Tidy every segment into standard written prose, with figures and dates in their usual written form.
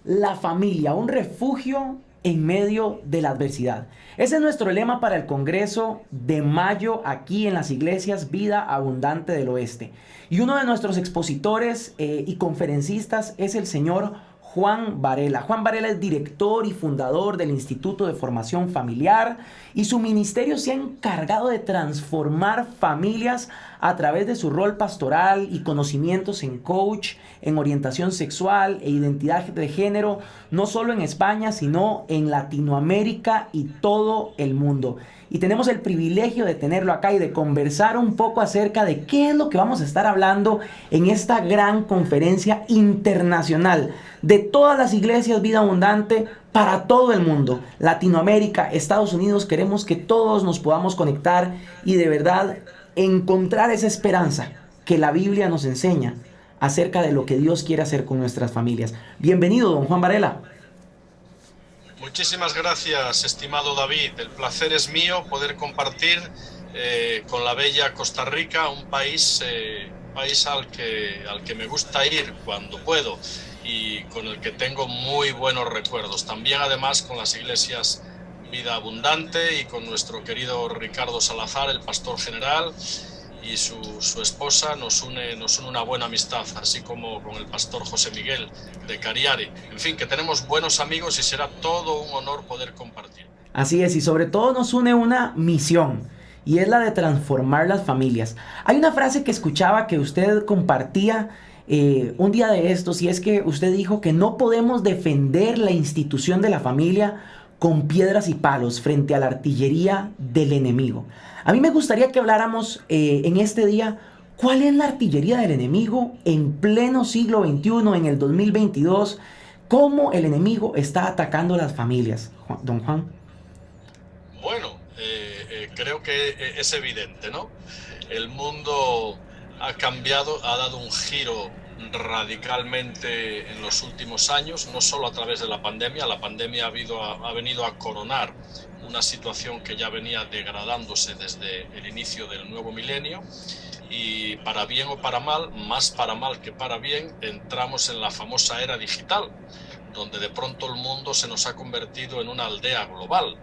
La familia, un refugio en medio de la adversidad. Ese es nuestro lema para el Congreso de mayo aquí en las iglesias Vida Abundante del Oeste. Y uno de nuestros expositores y conferencistas es el señor Juan Varela. Juan Varela es director y fundador del Instituto de Formación Familiar y su ministerio se ha encargado de transformar familias a través de su rol pastoral y conocimientos en coach, en orientación sexual e identidad de género, no solo en España, sino en Latinoamérica y todo el mundo. Y tenemos el privilegio de tenerlo acá y de conversar un poco acerca de qué es lo que vamos a estar hablando en esta gran conferencia internacional de todas las iglesias Vida Abundante para todo el mundo. Latinoamérica, Estados Unidos, queremos que todos nos podamos conectar y de verdad encontrar esa esperanza que la Biblia nos enseña acerca de lo que Dios quiere hacer con nuestras familias. Bienvenido, don Juan Varela. Muchísimas gracias, estimado David. El placer es mío poder compartir con la bella Costa Rica, un país al que me gusta ir cuando puedo y con el que tengo muy buenos recuerdos. También, además, con las iglesias Vida Abundante y con nuestro querido Ricardo Salazar, el pastor general, y su esposa nos une una buena amistad, así como con el pastor José Miguel de Cariari. En fin, que tenemos buenos amigos y será todo un honor poder compartir. Así es, y sobre todo nos une una misión, y es la de transformar las familias. Hay una frase que escuchaba que usted compartía un día de estos, y es que usted dijo que no podemos defender la institución de la familia con piedras y palos frente a la artillería del enemigo. A mí me gustaría que habláramos en este día cuál es la artillería del enemigo en pleno siglo XXI, en el 2022, cómo el enemigo está atacando las familias. Don Juan. Bueno, creo que es evidente, ¿no? El mundo ha cambiado, ha dado un giro radicalmente en los últimos años, no solo a través de la pandemia. La pandemia ha venido a coronar una situación que ya venía degradándose desde el inicio del nuevo milenio, y para bien o para mal, más para mal que para bien, entramos en la famosa era digital, donde de pronto el mundo se nos ha convertido en una aldea global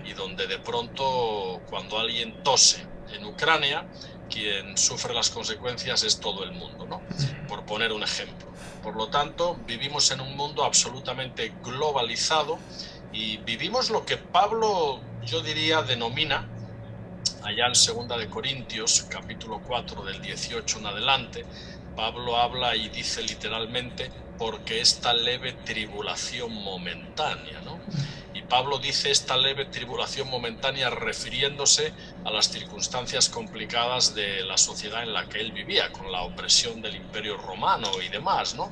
y donde de pronto, cuando alguien tose en Ucrania, quien sufre las consecuencias es todo el mundo, ¿no? Por poner un ejemplo. Por lo tanto, vivimos en un mundo absolutamente globalizado y vivimos lo que Pablo, yo diría, denomina, allá en 2 de Corintios, capítulo 4, del 18 en adelante, Pablo habla y dice literalmente, porque esta leve tribulación momentánea, ¿no? Y Pablo dice esta leve tribulación momentánea refiriéndose a las circunstancias complicadas de la sociedad en la que él vivía, con la opresión del Imperio Romano y demás, ¿no?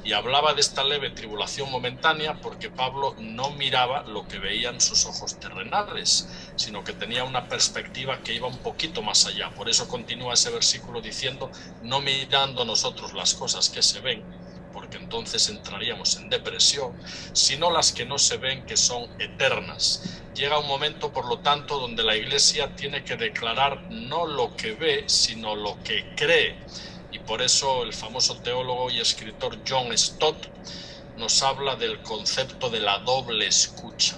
Y hablaba de esta leve tribulación momentánea porque Pablo no miraba lo que veían sus ojos terrenales, sino que tenía una perspectiva que iba un poquito más allá. Por eso continúa ese versículo diciendo, no mirando nosotros las cosas que se ven, porque entonces entraríamos en depresión, sino las que no se ven, que son eternas. Llega un momento, por lo tanto, donde la Iglesia tiene que declarar no lo que ve, sino lo que cree. Y por eso el famoso teólogo y escritor John Stott nos habla del concepto de la doble escucha.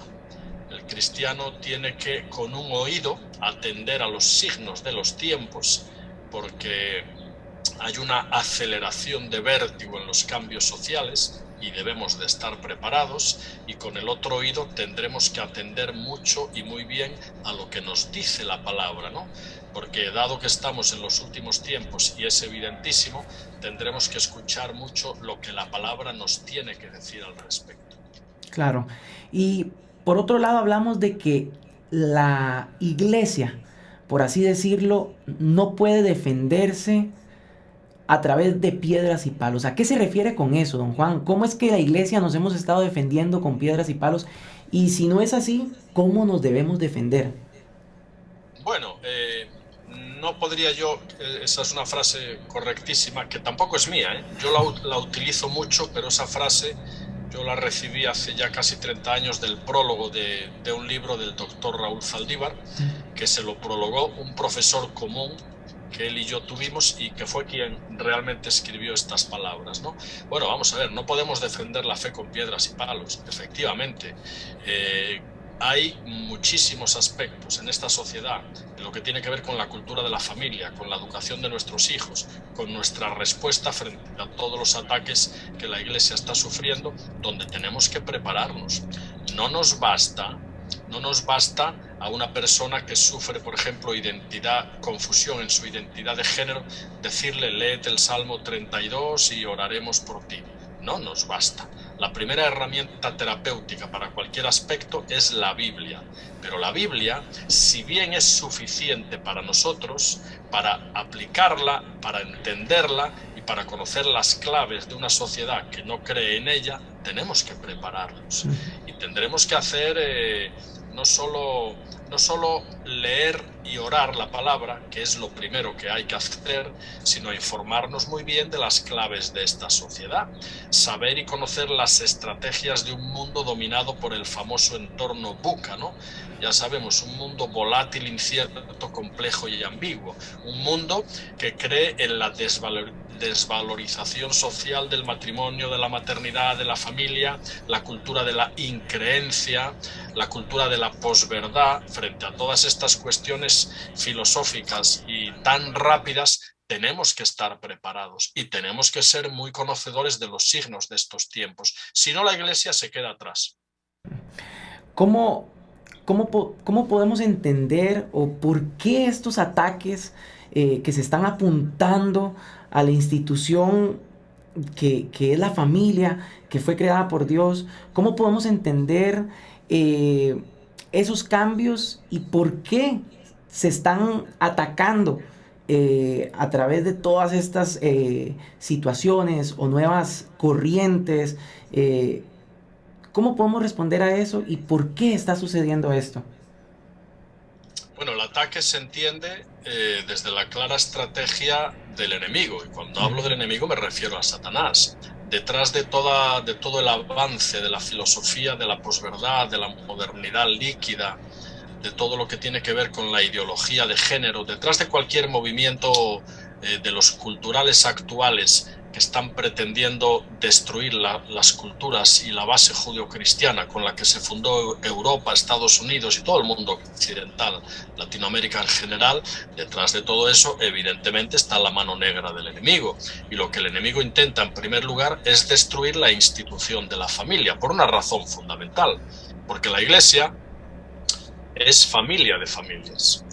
El cristiano tiene que, con un oído, atender a los signos de los tiempos, porque hay una aceleración de vértigo en los cambios sociales y debemos de estar preparados, y con el otro oído tendremos que atender mucho y muy bien a lo que nos dice la palabra, ¿no? Porque dado que estamos en los últimos tiempos y es evidentísimo, tendremos que escuchar mucho lo que la palabra nos tiene que decir al respecto. Claro. Y por otro lado hablamos de que la iglesia, por así decirlo, no puede defenderse a través de piedras y palos. ¿A qué se refiere con eso, don Juan? ¿Cómo es que la iglesia nos hemos estado defendiendo con piedras y palos? Y si no es así, ¿cómo nos debemos defender? Bueno, no podría yo, esa es una frase correctísima, que tampoco es mía, ¿eh? Yo la utilizo mucho, pero esa frase yo la recibí hace ya casi 30 años del prólogo de un libro del doctor Raúl Zaldívar, que se lo prologó un profesor común que él y yo tuvimos y que fue quien realmente escribió estas palabras, ¿no? Bueno, vamos a ver, no podemos defender la fe con piedras y palos, efectivamente. Hay muchísimos aspectos en esta sociedad, en lo que tiene que ver con la cultura de la familia, con la educación de nuestros hijos, con nuestra respuesta frente a todos los ataques que la Iglesia está sufriendo, donde tenemos que prepararnos. No nos basta a una persona que sufre, por ejemplo, confusión en su identidad de género, decirle léete el Salmo 32 y oraremos por ti. No nos basta. La primera herramienta terapéutica para cualquier aspecto es la Biblia. Pero la Biblia, si bien es suficiente para nosotros, para aplicarla, para entenderla y para conocer las claves de una sociedad que no cree en ella, tenemos que prepararnos. Y tendremos que hacer no solo leer y orar la palabra, que es lo primero que hay que hacer, sino informarnos muy bien de las claves de esta sociedad, saber y conocer las estrategias de un mundo dominado por el famoso entorno VUCA, ¿no? Ya sabemos, un mundo volátil, incierto, complejo y ambiguo, un mundo que cree en la desvalorización social del matrimonio, de la maternidad, de la familia, la cultura de la increencia, la cultura de la posverdad. Frente a todas estas cuestiones filosóficas y tan rápidas, tenemos que estar preparados y tenemos que ser muy conocedores de los signos de estos tiempos. Si no, la Iglesia se queda atrás. ¿Cómo podemos entender o por qué estos ataques que se están apuntando a la institución que es la familia, que fue creada por Dios? ¿Cómo podemos entender esos cambios y por qué se están atacando a través de todas estas situaciones o nuevas corrientes? ¿Cómo podemos responder a eso y por qué está sucediendo esto? Bueno, el ataque se entiende desde la clara estrategia del enemigo, y cuando hablo del enemigo me refiero a Satanás. Detrás de todo el avance de la filosofía, de la posverdad, de la modernidad líquida, de todo lo que tiene que ver con la ideología de género, detrás de cualquier movimiento de los culturales actuales que están pretendiendo destruir las culturas y la base judeocristiana con la que se fundó Europa, Estados Unidos y todo el mundo occidental, Latinoamérica en general, detrás de todo eso evidentemente está la mano negra del enemigo. Y lo que el enemigo intenta en primer lugar es destruir la institución de la familia, por una razón fundamental, porque la Iglesia es familia de familias.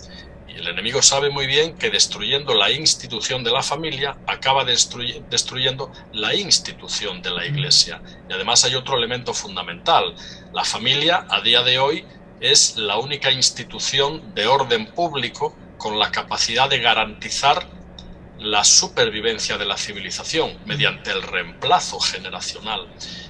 Y el enemigo sabe muy bien que destruyendo la institución de la familia acaba destruyendo la institución de la Iglesia. Y además hay otro elemento fundamental. La familia a día de hoy es la única institución de orden público con la capacidad de garantizar la supervivencia de la civilización mediante el reemplazo generacional.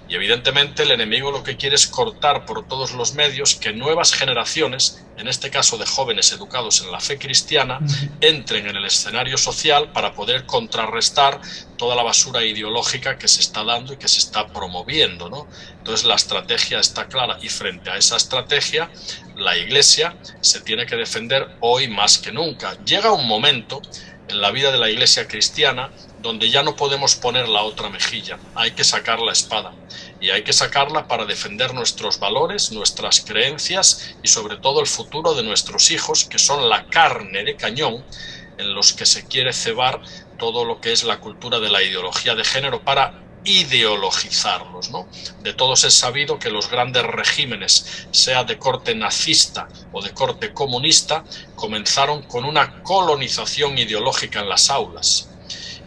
Y evidentemente el enemigo lo que quiere es cortar por todos los medios que nuevas generaciones, en este caso de jóvenes educados en la fe cristiana, entren en el escenario social para poder contrarrestar toda la basura ideológica que se está dando y que se está promoviendo, ¿no? Entonces la estrategia está clara y frente a esa estrategia la Iglesia se tiene que defender hoy más que nunca. Llega un momento en la vida de la Iglesia cristiana donde ya no podemos poner la otra mejilla, hay que sacar la espada y hay que sacarla para defender nuestros valores, nuestras creencias y sobre todo el futuro de nuestros hijos, que son la carne de cañón en los que se quiere cebar todo lo que es la cultura de la ideología de género para ideologizarlos, ¿no? De todos es sabido que los grandes regímenes, sea de corte nazista o de corte comunista, comenzaron con una colonización ideológica en las aulas.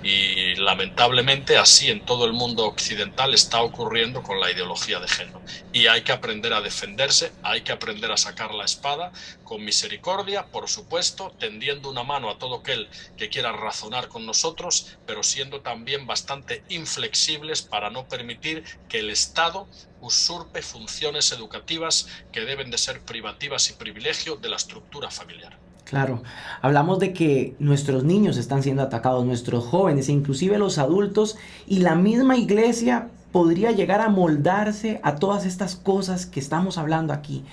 Y lamentablemente así en todo el mundo occidental está ocurriendo con la ideología de género. Y hay que aprender a defenderse, hay que aprender a sacar la espada con misericordia, por supuesto, tendiendo una mano a todo aquel que quiera razonar con nosotros, pero siendo también bastante inflexibles para no permitir que el Estado usurpe funciones educativas que deben de ser privativas y privilegio de la estructura familiar. Claro, hablamos de que nuestros niños están siendo atacados, nuestros jóvenes e inclusive los adultos, y la misma Iglesia podría llegar a moldarse a todas estas cosas que estamos hablando aquí.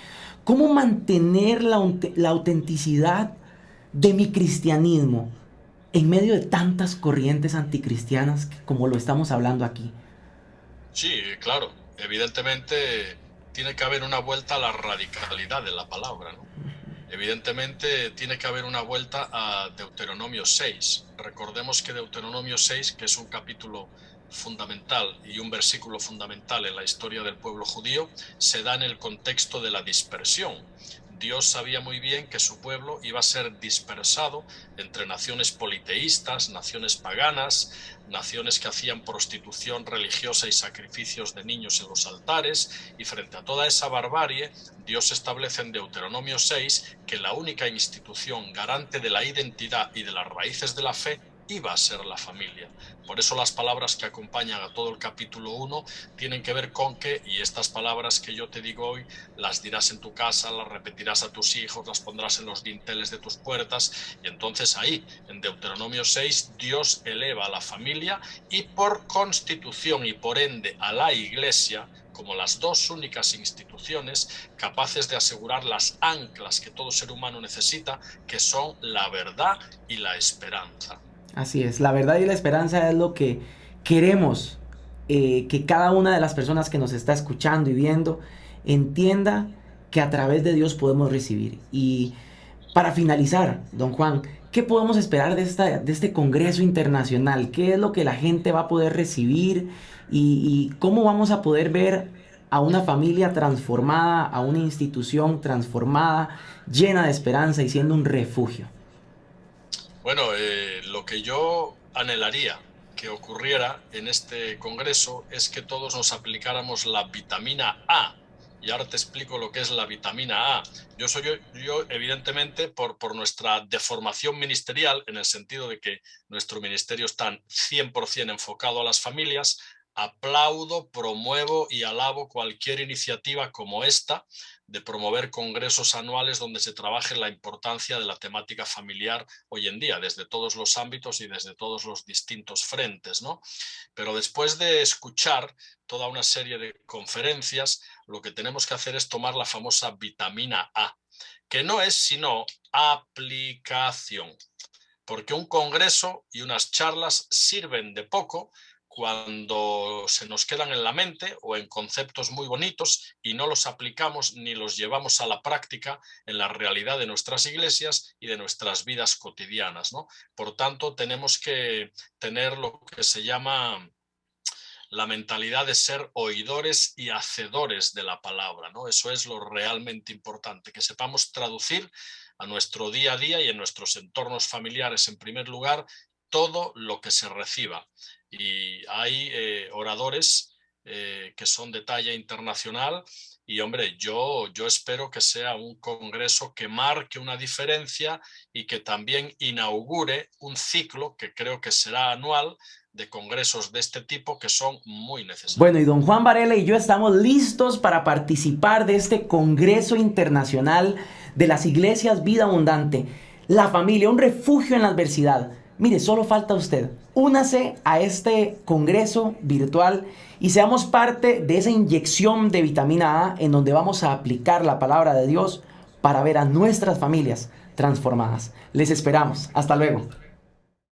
¿Cómo mantener la autenticidad de mi cristianismo? en medio de tantas corrientes anticristianas como lo estamos hablando aquí? Sí, claro. Evidentemente tiene que haber una vuelta a la radicalidad de la palabra, ¿no? Evidentemente tiene que haber una vuelta a Deuteronomio 6. Recordemos que Deuteronomio 6, que es un capítulo fundamental y un versículo fundamental en la historia del pueblo judío, se da en el contexto de la dispersión. Dios sabía muy bien que su pueblo iba a ser dispersado entre naciones politeístas, naciones paganas, naciones que hacían prostitución religiosa y sacrificios de niños en los altares, y frente a toda esa barbarie, Dios establece en Deuteronomio 6 que la única institución garante de la identidad y de las raíces de la fe iba a ser la familia. Por eso las palabras que acompañan a todo el capítulo 1 tienen que ver con que, y estas palabras que yo te digo hoy, las dirás en tu casa, las repetirás a tus hijos, las pondrás en los dinteles de tus puertas, y entonces ahí, en Deuteronomio 6, Dios eleva a la familia y por constitución y por ende a la Iglesia como las dos únicas instituciones capaces de asegurar las anclas que todo ser humano necesita, que son la verdad y la esperanza. Así es, la verdad y la esperanza es lo que queremos que cada una de las personas que nos está escuchando y viendo entienda que a través de Dios podemos recibir. Y para finalizar, don Juan, ¿qué podemos esperar de este Congreso Internacional? ¿Qué es lo que la gente va a poder recibir? Y cómo vamos a poder ver a una familia transformada, a una institución transformada, llena de esperanza y siendo un refugio? Bueno, lo que yo anhelaría que ocurriera en este congreso es que todos nos aplicáramos la vitamina A. Y ahora te explico lo que es la vitamina A. Yo evidentemente, por nuestra deformación ministerial, en el sentido de que nuestro ministerio está 100% enfocado a las familias, aplaudo, promuevo y alabo cualquier iniciativa como esta de promover congresos anuales donde se trabaje la importancia de la temática familiar hoy en día, desde todos los ámbitos y desde todos los distintos frentes, ¿no? Pero después de escuchar toda una serie de conferencias, lo que tenemos que hacer es tomar la famosa vitamina A, que no es sino aplicación, porque un congreso y unas charlas sirven de poco cuando se nos quedan en la mente o en conceptos muy bonitos y no los aplicamos ni los llevamos a la práctica en la realidad de nuestras iglesias y de nuestras vidas cotidianas, ¿no? Por tanto, tenemos que tener lo que se llama la mentalidad de ser oidores y hacedores de la palabra, ¿no? Eso es lo realmente importante, que sepamos traducir a nuestro día a día y en nuestros entornos familiares, en primer lugar, todo lo que se reciba. Y hay oradores que son de talla internacional y, hombre, yo espero que sea un congreso que marque una diferencia y que también inaugure un ciclo que creo que será anual de congresos de este tipo que son muy Bueno, y necesarios. don Juan Varela y yo estamos listos para participar de este Congreso Internacional de las Iglesias Vida Abundante. La familia, un refugio en la adversidad. Mire, solo falta usted. Únase a este Congreso virtual y seamos parte de esa inyección de vitamina A en donde vamos a aplicar la palabra de Dios para ver a nuestras familias transformadas. Les esperamos. Hasta luego.